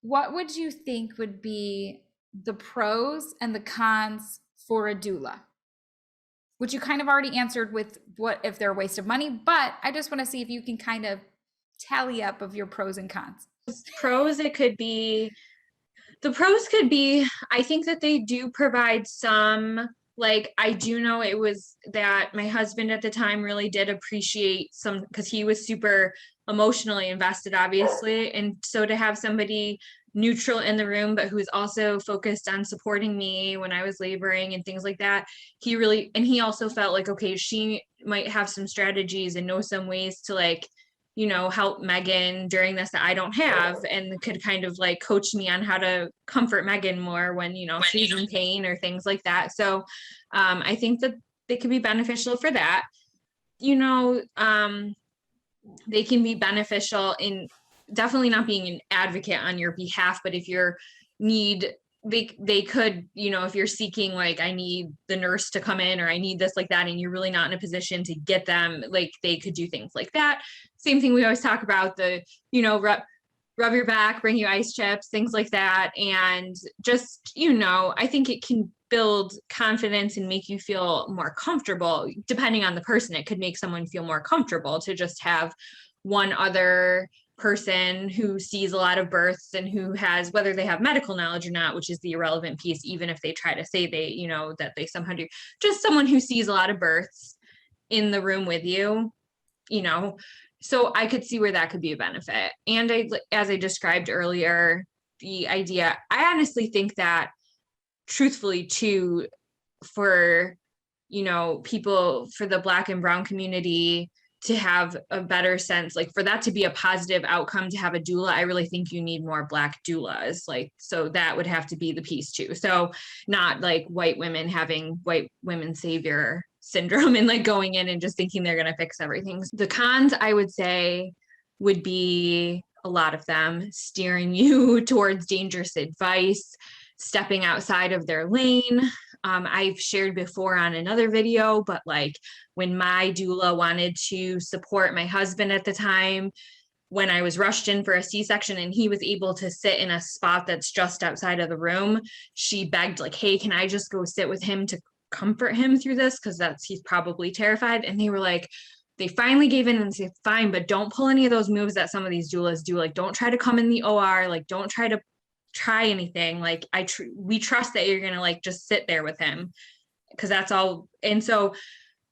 what would you think would be the pros and the cons for a doula? Which you kind of already answered with what if they're a waste of money, but I just want to see if you can kind of tally up of your pros and cons. Pros, the pros could be, I think that they do provide some, like, I do know it was that my husband at the time really did appreciate some, because he was super emotionally invested, obviously. And so to have somebody neutral in the room, but who's also focused on supporting me when I was laboring and things like that, and he also felt like, okay, she might have some strategies and know some ways to, like, help Megan during this that I don't have, and could kind of like coach me on how to comfort Megan more when, she's in pain or things like that. So I think that they could be beneficial for that. They can be beneficial in definitely not being an advocate on your behalf, but if you're they could, if you're seeking, like, I need the nurse to come in, or I need this, like that, and you're really not in a position to get them, like, they could do things like that. Same thing we always talk about, the, rub your back, bring you ice chips, things like that. And just, I think it can build confidence and make you feel more comfortable. Depending on the person, it could make someone feel more comfortable to just have one other person who sees a lot of births and who has, whether they have medical knowledge or not, which is the irrelevant piece, even if they try to say they, that they somehow do, just someone who sees a lot of births in the room with you, so I could see where that could be a benefit. And as I described earlier, the idea, I honestly think that, truthfully, too, for, people, for the Black and Brown community to have a better sense, like, for that to be a positive outcome, to have a doula, I really think you need more Black doulas. Like, so that would have to be the piece too. So not like white women having white women savior syndrome and like going in and just thinking they're going to fix everything. The cons, I would say, would be a lot of them: steering you towards dangerous advice, stepping outside of their lane. I've shared before on another video, but like, when my doula wanted to support my husband at the time, when I was rushed in for a C-section and he was able to sit in a spot that's just outside of the room, she begged, like, hey, can I just go sit with him to comfort him through this? Because he's probably terrified. And they were like, they finally gave in and said, fine, but don't pull any of those moves that some of these doulas do. Like, don't try to come in the OR. Like, don't try to try anything. Like, we trust that you're going to, like, just sit there with him, because that's all. And so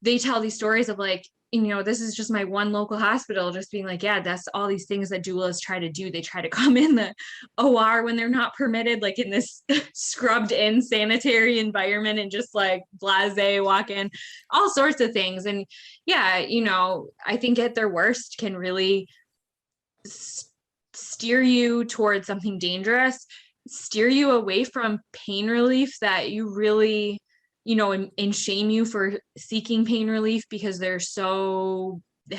they tell these stories of, like, this is just my one local hospital, just being like, yeah, that's all these things that doulas try to do. They try to come in the OR when they're not permitted, like in this scrubbed in sanitary environment, and just like blase walk in, all sorts of things. And yeah, I think at their worst can really steer you towards something dangerous, steer you away from pain relief that you really, and shame you for seeking pain relief, because they have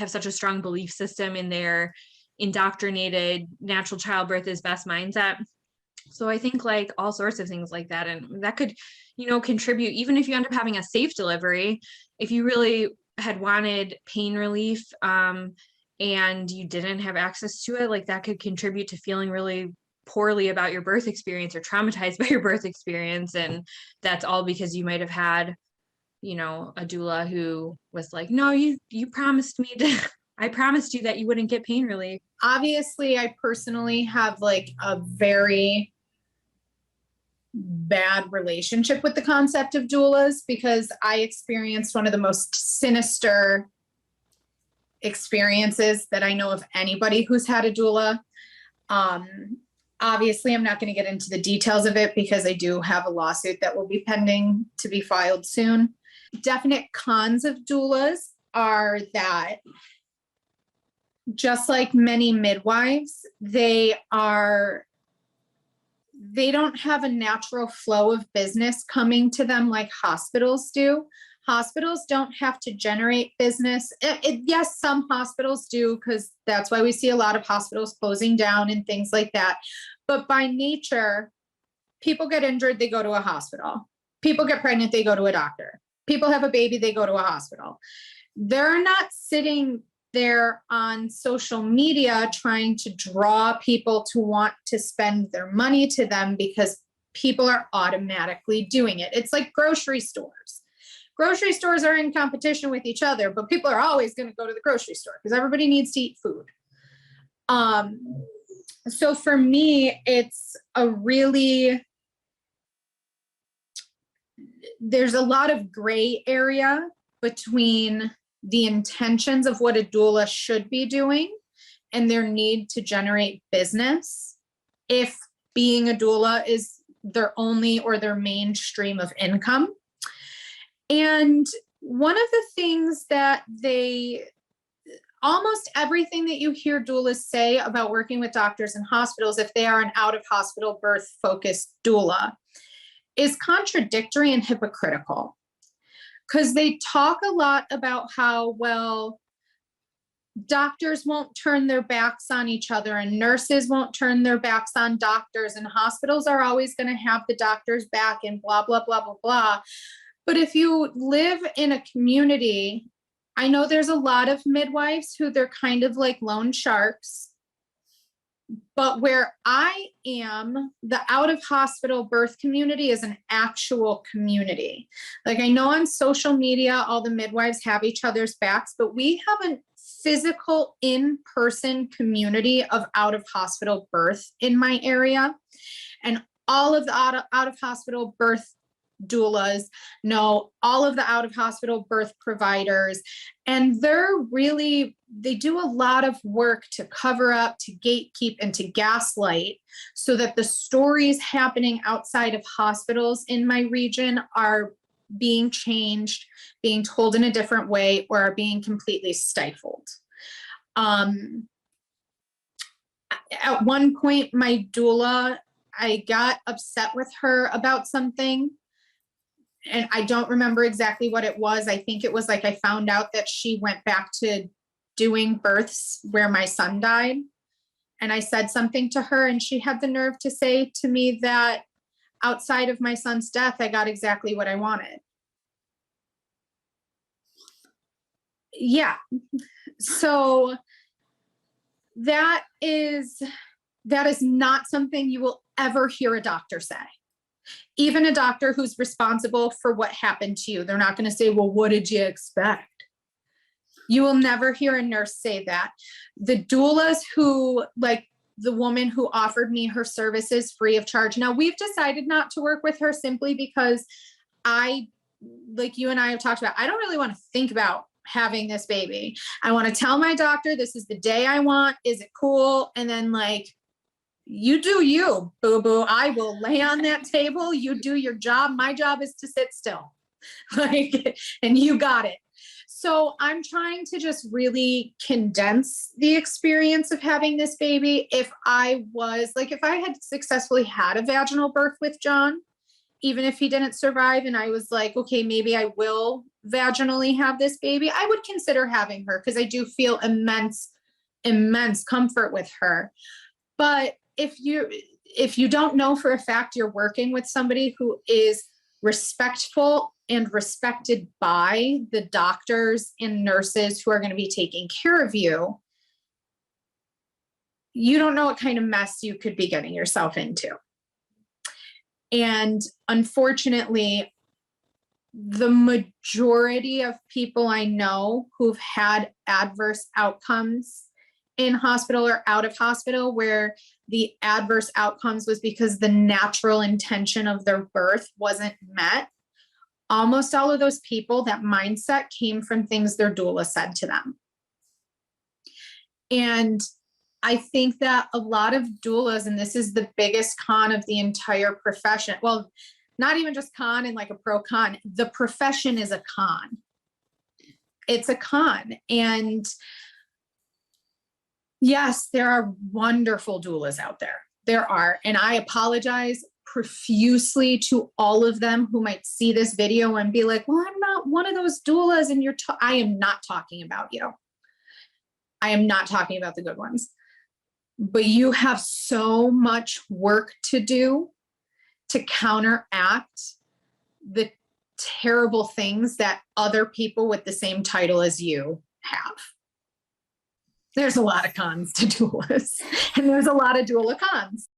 such a strong belief system in their indoctrinated natural childbirth is best mindset. So I think, like, all sorts of things like that, and that could, contribute, even if you end up having a safe delivery, if you really had wanted pain relief, and you didn't have access to it, like, that could contribute to feeling really poorly about your birth experience or traumatized by your birth experience. And that's all because you might have had, a doula who was like, no, you promised me I promised you that you wouldn't get pain relief. Obviously, I personally have like a very bad relationship with the concept of doulas, because I experienced one of the most sinister experiences that I know of anybody who's had a doula. Obviously, I'm not going to get into the details of it, because I do have a lawsuit that will be pending to be filed soon. Definite cons of doulas are that, just like many midwives, they don't have a natural flow of business coming to them like hospitals do. Hospitals don't have to generate business. Yes, some hospitals do, because that's why we see a lot of hospitals closing down and things like that. But by nature, people get injured, they go to a hospital. People get pregnant, they go to a doctor. People have a baby, they go to a hospital. They're not sitting they're on social media trying to draw people to want to spend their money to them because people are automatically doing it. It's like grocery stores. Grocery stores are in competition with each other, but people are always going to go to the grocery store because everybody needs to eat food. So for me, it's there's a lot of gray area between the intentions of what a doula should be doing and their need to generate business if being a doula is their only or their main stream of income. And one of the things that almost everything that you hear doulas say about working with doctors in hospitals, if they are an out of hospital birth focused doula, is contradictory and hypocritical. Because they talk a lot about how, well, doctors won't turn their backs on each other and nurses won't turn their backs on doctors and hospitals are always going to have the doctor's back and blah, blah, blah, blah, blah. But if you live in a community, I know there's a lot of midwives who they're kind of like loan sharks. But where I am, the out of hospital birth community is an actual community. Like I know on social media, all the midwives have each other's backs, but we have a physical in-person community of out of hospital birth in my area. And all of the out of hospital birth doulas know all of the out of hospital birth providers, and they do a lot of work to cover up, to gatekeep, and to gaslight so that the stories happening outside of hospitals in my region are being changed, being told in a different way, or are being completely stifled. At one point, my doula, I got upset with her about something. And I don't remember exactly what it was. I think it was like I found out that she went back to doing births where my son died. And I said something to her and she had the nerve to say to me that outside of my son's death, I got exactly what I wanted. Yeah. So that is not something you will ever hear a doctor say. Even a doctor who's responsible for what happened to you. They're not going to say, well, what did you expect? You will never hear a nurse say that. The doulas who, like the woman who offered me her services free of charge. Now, we've decided not to work with her simply because like you and I have talked about, I don't really want to think about having this baby. I want to tell my doctor, this is the day I want. Is it cool? And then like, you do you, boo-boo. I will lay on that table. You do your job. My job is to sit still. Like, and you got it. So I'm trying to just really condense the experience of having this baby. If I had successfully had a vaginal birth with John, even if he didn't survive, and I was like, okay, maybe I will vaginally have this baby, I would consider having her because I do feel immense comfort with her. But if you don't know for a fact you're working with somebody who is respectful and respected by the doctors and nurses who are going to be taking care of you, you don't know what kind of mess you could be getting yourself into. And unfortunately, the majority of people I know who've had adverse outcomes in hospital or out of hospital where the adverse outcomes was because the natural intention of their birth wasn't met, almost all of those people, that mindset came from things their doula said to them. And I think that a lot of doulas, and this is the biggest con of the entire profession, well, not even just con and like a pro con, the profession is a con. It's a con. And yes, there are wonderful doulas out there. There are. And I apologize profusely to all of them who might see this video and be like, well, I'm not one of those doulas and I am not talking about you. I am not talking about the good ones. But you have so much work to do to counteract the terrible things that other people with the same title as you have. There's a lot of cons to doulas, and there's a lot of doula cons.